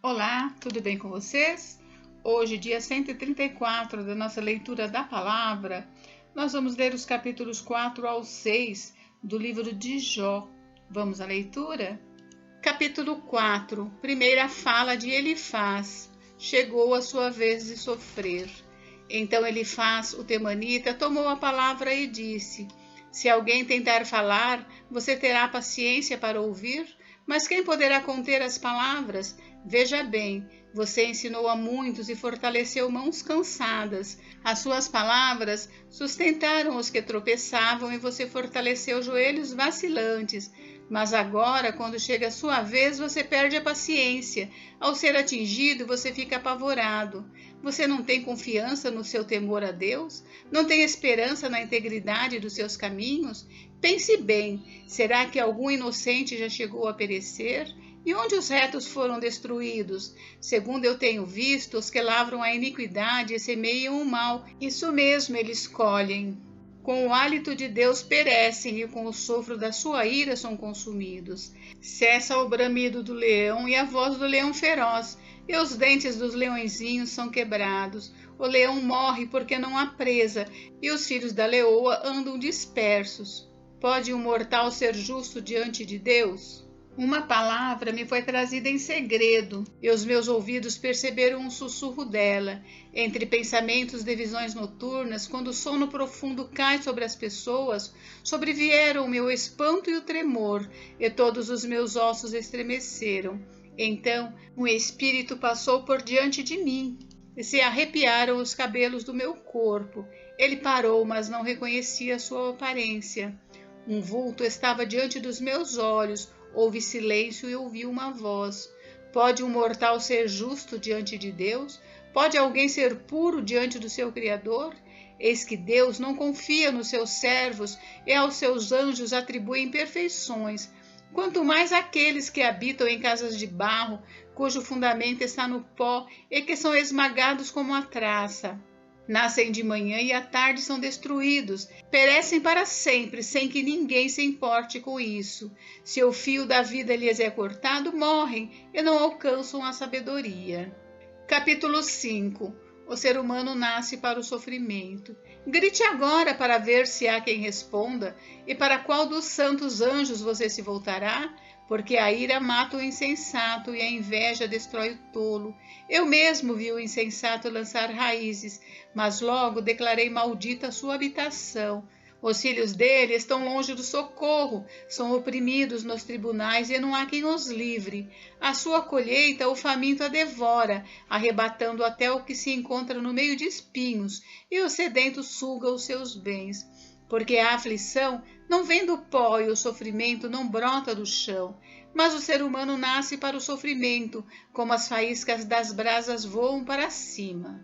Olá, tudo bem com vocês? Hoje, dia 134 da nossa leitura da palavra, nós vamos ler os capítulos 4 ao 6 do livro de Jó. Vamos à leitura? Capítulo 4, primeira fala de Elifaz. Chegou a sua vez de sofrer. Então Elifaz, o temanita, tomou a palavra e disse: Se alguém tentar falar, você terá paciência para ouvir? Mas quem poderá conter as palavras? Veja bem, você ensinou a muitos e fortaleceu mãos cansadas. As suas palavras sustentaram os que tropeçavam e você fortaleceu joelhos vacilantes. Mas agora, quando chega a sua vez, você perde a paciência. Ao ser atingido, você fica apavorado. Você não tem confiança no seu temor a Deus? Não tem esperança na integridade dos seus caminhos? Pense bem, será que algum inocente já chegou a perecer? E onde os retos foram destruídos? Segundo eu tenho visto, os que lavram a iniquidade e semeiam o mal, isso mesmo eles colhem. Com o hálito de Deus perecem e com o sopro da sua ira são consumidos. Cessa o bramido do leão e a voz do leão feroz, e os dentes dos leõezinhos são quebrados. O leão morre porque não há presa, e os filhos da leoa andam dispersos. Pode um mortal ser justo diante de Deus? Uma palavra me foi trazida em segredo, e os meus ouvidos perceberam um sussurro dela. Entre pensamentos de visões noturnas, quando o sono profundo cai sobre as pessoas, sobrevieram o meu espanto e o tremor, e todos os meus ossos estremeceram. Então um espírito passou por diante de mim, e se arrepiaram os cabelos do meu corpo. Ele parou, mas não reconhecia sua aparência. Um vulto estava diante dos meus olhos. Houve silêncio e ouvi uma voz. Pode um mortal ser justo diante de Deus? Pode alguém ser puro diante do seu Criador? Eis que Deus não confia nos seus servos e aos seus anjos atribui imperfeições. Quanto mais aqueles que habitam em casas de barro, cujo fundamento está no pó e que são esmagados como a traça. Nascem de manhã e à tarde são destruídos, perecem para sempre, sem que ninguém se importe com isso. Se o fio da vida lhes é cortado, morrem e não alcançam a sabedoria. Capítulo 5. O ser humano nasce para o sofrimento. Grite agora para ver se há quem responda, e para qual dos santos anjos você se voltará? Porque a ira mata o insensato e a inveja destrói o tolo. Eu mesmo vi o insensato lançar raízes, mas logo declarei maldita a sua habitação. Os filhos dele estão longe do socorro, são oprimidos nos tribunais e não há quem os livre. A sua colheita o faminto a devora, arrebatando até o que se encontra no meio de espinhos, e o sedento suga os seus bens. Porque a aflição não vem do pó e o sofrimento não brota do chão. Mas o ser humano nasce para o sofrimento, como as faíscas das brasas voam para cima.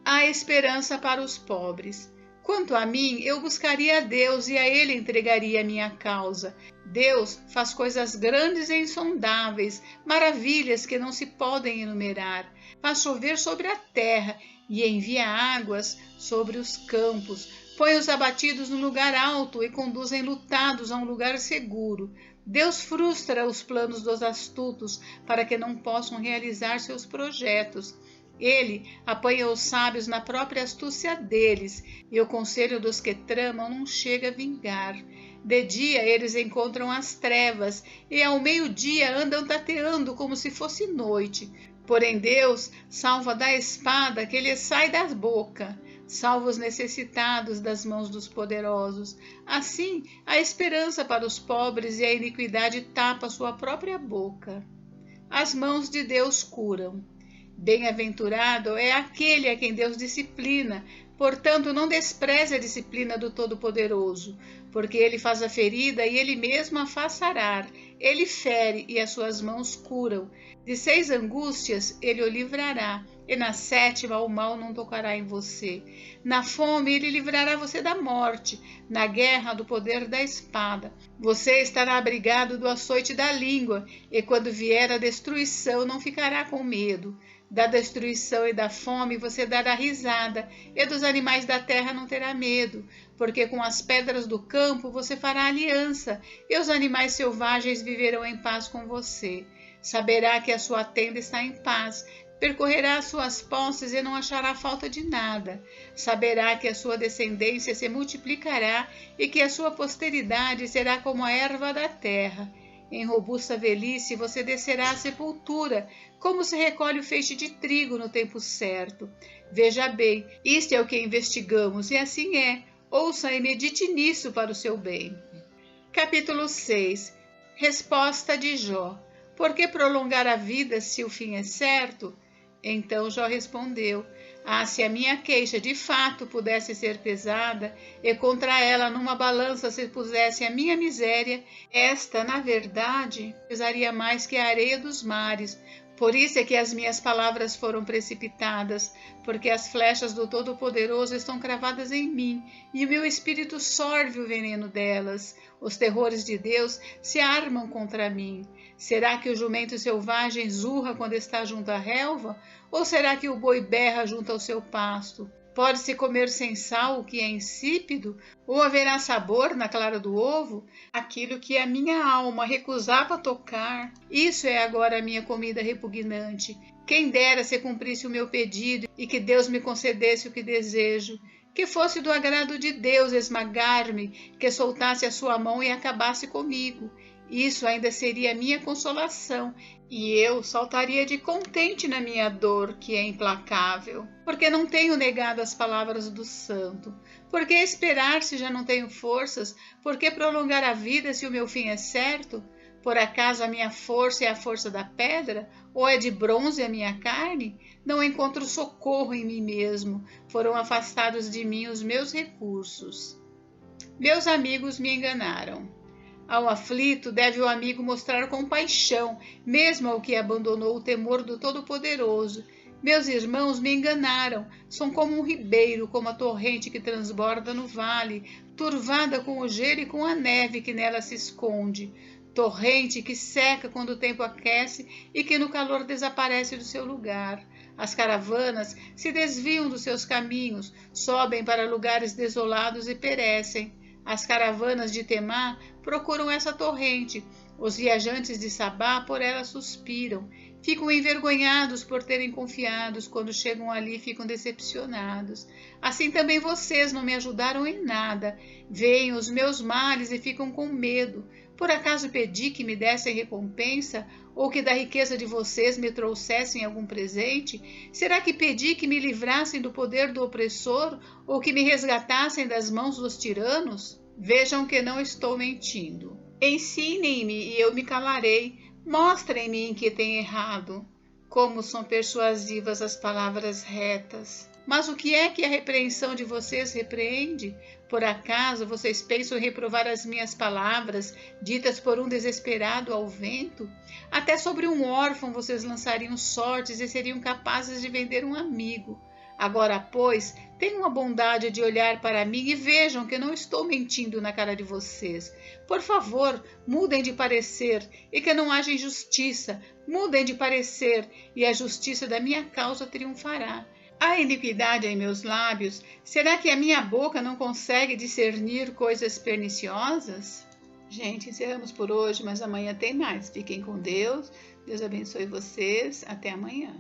Há esperança para os pobres. Quanto a mim, eu buscaria a Deus e a Ele entregaria a minha causa. Deus faz coisas grandes e insondáveis, maravilhas que não se podem enumerar. Faz chover sobre a terra e envia águas sobre os campos. Põe os abatidos no lugar alto e conduz enlutados a um lugar seguro. Deus frustra os planos dos astutos para que não possam realizar seus projetos. Ele apanha os sábios na própria astúcia deles, e o conselho dos que tramam não chega a vingar. De dia eles encontram as trevas, e ao meio-dia andam tateando como se fosse noite. Porém Deus salva da espada que lhes sai da boca, salva os necessitados das mãos dos poderosos. Assim, há esperança para os pobres e a iniquidade tapa sua própria boca. As mãos de Deus curam. Bem-aventurado é aquele a quem Deus disciplina, portanto não despreze a disciplina do Todo-Poderoso, porque ele faz a ferida e ele mesmo a faz sarar, ele fere e as suas mãos curam. De 6 angústias ele o livrará, e na 7ª o mal não tocará em você. Na fome ele livrará você da morte, na guerra do poder da espada. Você estará abrigado do açoite da língua, e quando vier a destruição não ficará com medo. Da destruição e da fome você dará risada, e dos animais da terra não terá medo, porque com as pedras do campo você fará aliança, e os animais selvagens viverão em paz com você. Saberá que a sua tenda está em paz, percorrerá as suas posses e não achará falta de nada. Saberá que a sua descendência se multiplicará e que a sua posteridade será como a erva da terra. Em robusta velhice você descerá à sepultura, como se recolhe o feixe de trigo no tempo certo. Veja bem, isto é o que investigamos, e assim é. Ouça e medite nisso para o seu bem. Capítulo 6. Resposta de Jó. Por que prolongar a vida se o fim é certo? Então Jó respondeu: se a minha queixa de fato pudesse ser pesada, e contra ela numa balança se pusesse a minha miséria, esta, na verdade, pesaria mais que a areia dos mares. Por isso é que as minhas palavras foram precipitadas, porque as flechas do Todo-Poderoso estão cravadas em mim, e o meu espírito sorve o veneno delas. Os terrores de Deus se armam contra mim. Será que o jumento selvagem zurra quando está junto à relva? Ou será que o boi berra junto ao seu pasto? Pode-se comer sem sal o que é insípido? Ou haverá sabor na clara do ovo? Aquilo que a minha alma recusava tocar, isso é agora a minha comida repugnante. Quem dera se cumprisse o meu pedido e que Deus me concedesse o que desejo. Que fosse do agrado de Deus esmagar-me, que soltasse a sua mão e acabasse comigo. Isso ainda seria minha consolação, e eu saltaria de contente na minha dor, que é implacável. Porque não tenho negado as palavras do santo? Por que esperar se já não tenho forças? Por que prolongar a vida se o meu fim é certo? Por acaso a minha força é a força da pedra? Ou é de bronze a minha carne? Não encontro socorro em mim mesmo. Foram afastados de mim os meus recursos. Meus amigos me enganaram. Ao aflito deve o amigo mostrar compaixão, mesmo ao que abandonou o temor do Todo-Poderoso. Meus irmãos me enganaram, são como um ribeiro, como a torrente que transborda no vale, turvada com o gelo e com a neve que nela se esconde. Torrente que seca quando o tempo aquece e que no calor desaparece do seu lugar. As caravanas se desviam dos seus caminhos, sobem para lugares desolados e perecem. As caravanas de Temá procuram essa torrente. Os viajantes de Sabá por ela suspiram. Ficam envergonhados por terem confiado. Quando chegam ali, ficam decepcionados. Assim também vocês não me ajudaram em nada. Veem os meus males e ficam com medo. Por acaso pedi que me dessem recompensa? Ou que da riqueza de vocês me trouxessem algum presente? Será que pedi que me livrassem do poder do opressor? Ou que me resgatassem das mãos dos tiranos? Vejam que não estou mentindo. Ensinem-me e eu me calarei. Mostrem-me em que tenho errado. Como são persuasivas as palavras retas. Mas o que é que a repreensão de vocês repreende? Por acaso vocês pensam em reprovar as minhas palavras, ditas por um desesperado ao vento? Até sobre um órfão vocês lançariam sortes e seriam capazes de vender um amigo. Agora, pois, tenham a bondade de olhar para mim e vejam que não estou mentindo na cara de vocês. Por favor, mudem de parecer e que não haja injustiça. Mudem de parecer e a justiça da minha causa triunfará. Há iniquidade em meus lábios? Será que a minha boca não consegue discernir coisas perniciosas? Gente, encerramos por hoje, mas amanhã tem mais. Fiquem com Deus. Deus abençoe vocês. Até amanhã.